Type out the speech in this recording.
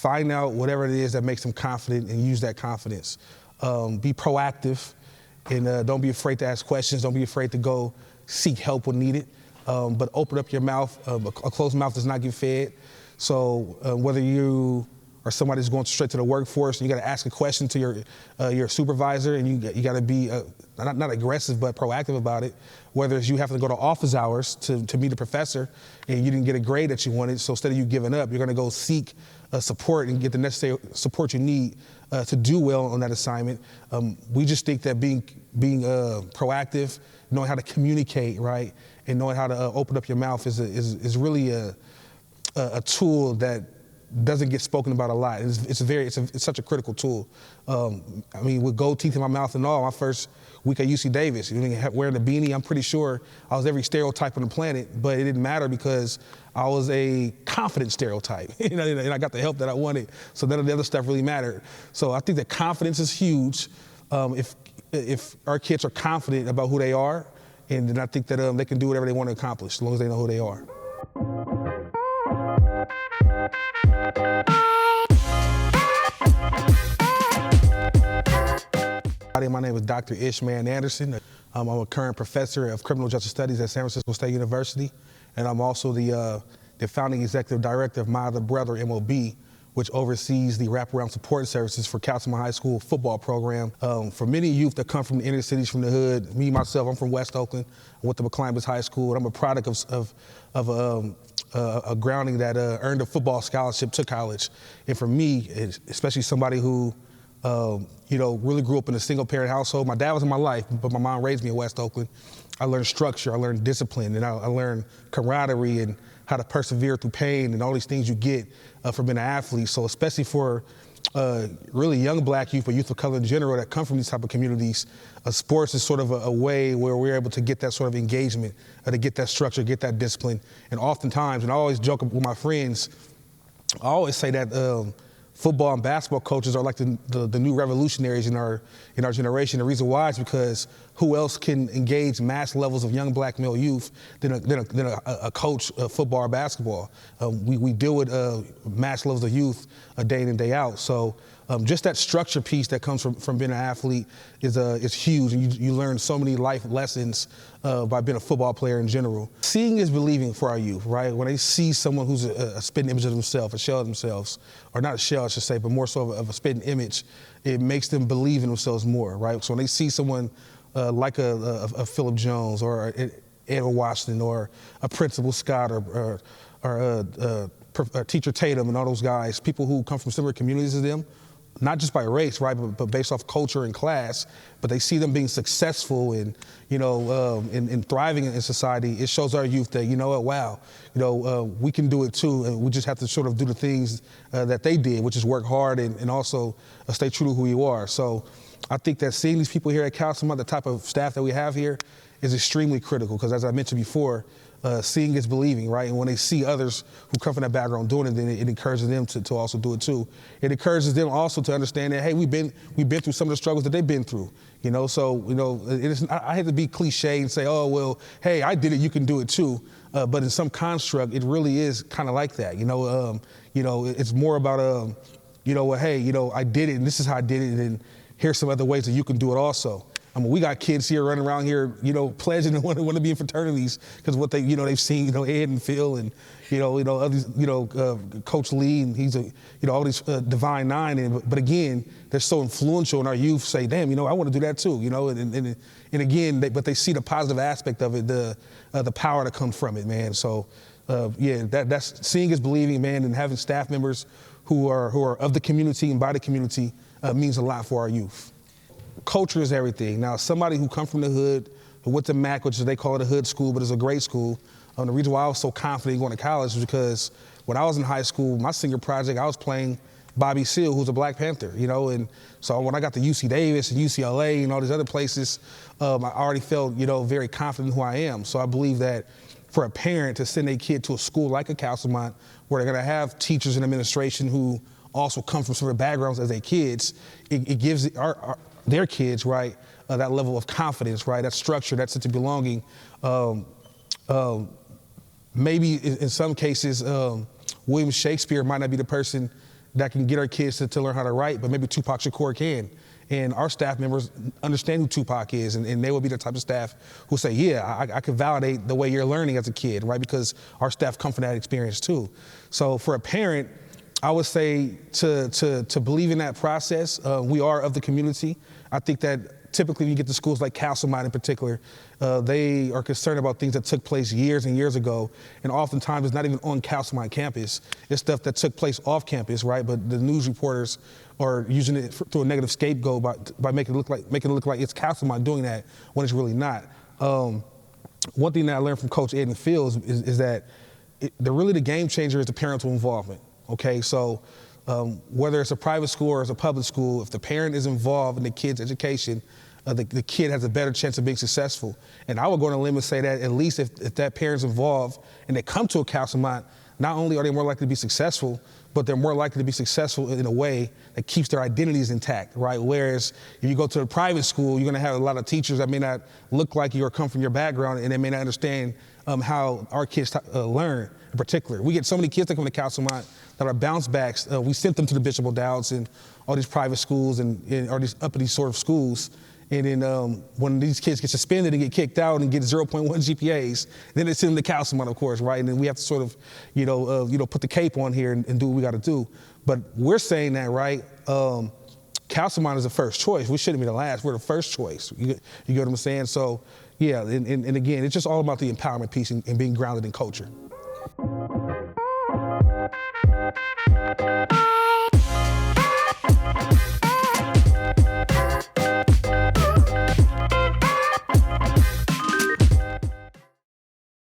find out whatever it is that makes them confident and use that confidence. Be proactive and don't be afraid to ask questions. Don't be afraid to go seek help when needed. But open up your mouth. A closed mouth does not get fed. So whether you or somebody who's going straight to the workforce, and you got to ask a question to your supervisor, and you got to be not aggressive but proactive about it. Whether it's you have to go to office hours to meet a professor, and you didn't get a grade that you wanted, so instead of you giving up, you're going to go seek support and get the necessary support you need to do well on that assignment. We just think that being proactive, knowing how to communicate, right, and knowing how to open up your mouth is really a tool that doesn't get spoken about a lot. It's such a critical tool. I mean, with gold teeth in my mouth and all, my first week at UC Davis, wearing a beanie, I'm pretty sure I was every stereotype on the planet, but it didn't matter because I was a confident stereotype, and I got the help that I wanted, so none of the other stuff really mattered. So I think that confidence is huge. If our kids are confident about who they are, and then I think that they can do whatever they want to accomplish as long as they know who they are. My name is Dr. Ishmael Anderson. I'm a current professor of criminal justice studies at San Francisco State University, and I'm also the founding executive director of My Other Brother MOB, which oversees the wraparound support services for Castleman High School football program. For many youth that come from the inner cities, from the hood, me, myself, I'm from West Oakland. I went to McClimbus High School, and I'm a product of a grounding that earned a football scholarship to college. And for me, especially somebody who really grew up in a single-parent household. My dad was in my life, but my mom raised me in West Oakland. I learned structure, I learned discipline, and I learned camaraderie and how to persevere through pain and all these things you get from being an athlete. So especially for really young black youth, or youth of color in general that come from these type of communities, sports is sort of a way where we're able to get that sort of engagement, to get that structure, get that discipline. And oftentimes, and I always joke with my friends, I always say that football and basketball coaches are like the new revolutionaries in our generation. The reason why is because who else can engage mass levels of young black male youth than a coach of football or basketball? We deal with mass levels of youth day in and day out. So just that structure piece that comes from being an athlete is huge, and you learn so many life lessons by being a football player in general. Seeing is believing for our youth, right? When they see someone who's a spitting image of themselves, a shell of themselves, or not a shell, I should say, but more so of a spitting image, it makes them believe in themselves more, right? So when they see someone like a Philip Jones or Edward Washington or a Principal Scott or Teacher Tatum and all those guys, people who come from similar communities as them, not just by race, right, but based off culture and class, but they see them being successful and, and thriving in society. It shows our youth that, wow, we can do it too, and we just have to sort of do the things that they did, which is work hard and also stay true to who you are. So I think that seeing these people here at Castleman, the type of staff that we have here, is extremely critical, because as I mentioned before, seeing is believing, right? And when they see others who come from that background doing it, then it encourages them to also do it too. It encourages them also to understand that, hey, we've been through some of the struggles that they've been through, So, I hate to be cliche and say, oh, well, hey, I did it, you can do it too. But in some construct, it really is kind of like that. It's more about, hey, I did it, and this is how I did it, and here's some other ways that you can do it also. I mean, we got kids here running around here, pledging to want to be in fraternities because what they've seen, Ed and Phil and, others, Coach Lee, and he's all these Divine Nine. But again, they're so influential, and our youth say, damn, I want to do that too, and again, but they see the positive aspect of it, the power that comes from it, man. So, that's seeing is believing, man, and having staff members who are of the community and by the community means a lot for our youth. Culture is everything. Now, somebody who come from the hood, who went to Mac, which they call it a hood school, but it's a great school. The reason why I was so confident going to college was because when I was in high school, my senior project, I was playing Bobby Seale, who's a Black Panther, and so when I got to UC Davis and UCLA and all these other places, I already felt, very confident in who I am. So I believe that for a parent to send a kid to a school like a Castleman, where they're going to have teachers and administration who also come from similar backgrounds as their kids, it gives their kids, right, that level of confidence, right, that structure, that sense of belonging. Maybe in some cases, William Shakespeare might not be the person that can get our kids to learn how to write, but maybe Tupac Shakur can. And our staff members understand who Tupac is, and they will be the type of staff who say, yeah, I can validate the way you're learning as a kid, right? Because our staff come from that experience too. So for a parent, I would say to believe in that process. We are of the community. I think that typically when you get to schools like Castlemont in particular, they are concerned about things that took place years and years ago, and oftentimes it's not even on Castlemont campus. It's stuff that took place off campus, right? But the news reporters are using it through a negative scapegoat by making it look like it's Castlemont doing that when it's really not. One thing that I learned from Coach Ed and Fields is that the game changer is the parental involvement. Okay, so whether it's a private school or it's a public school, if the parent is involved in the kid's education, the kid has a better chance of being successful. And I would go on a limb and say that at least if that parent's involved and they come to a Castlemont, not only are they more likely to be successful, but they're more likely to be successful in a way that keeps their identities intact, right? Whereas if you go to a private school, you're gonna have a lot of teachers that may not look like you or come from your background, and they may not understand how our kids learn in particular. We get so many kids that come to Castlemont that are bounce backs. We sent them to the Bishop O'Dowds and all these private schools and all these uppity sort of schools. And then when these kids get suspended and get kicked out and get 0.1 GPAs, then they send them to Castlemont, of course, right? And then we have to sort of, put the cape on here and do what we got to do. But we're saying that, right? Castlemont is the first choice. We shouldn't be the last. We're the first choice. You get what I'm saying? So, yeah, and again, it's just all about the empowerment piece and being grounded in culture.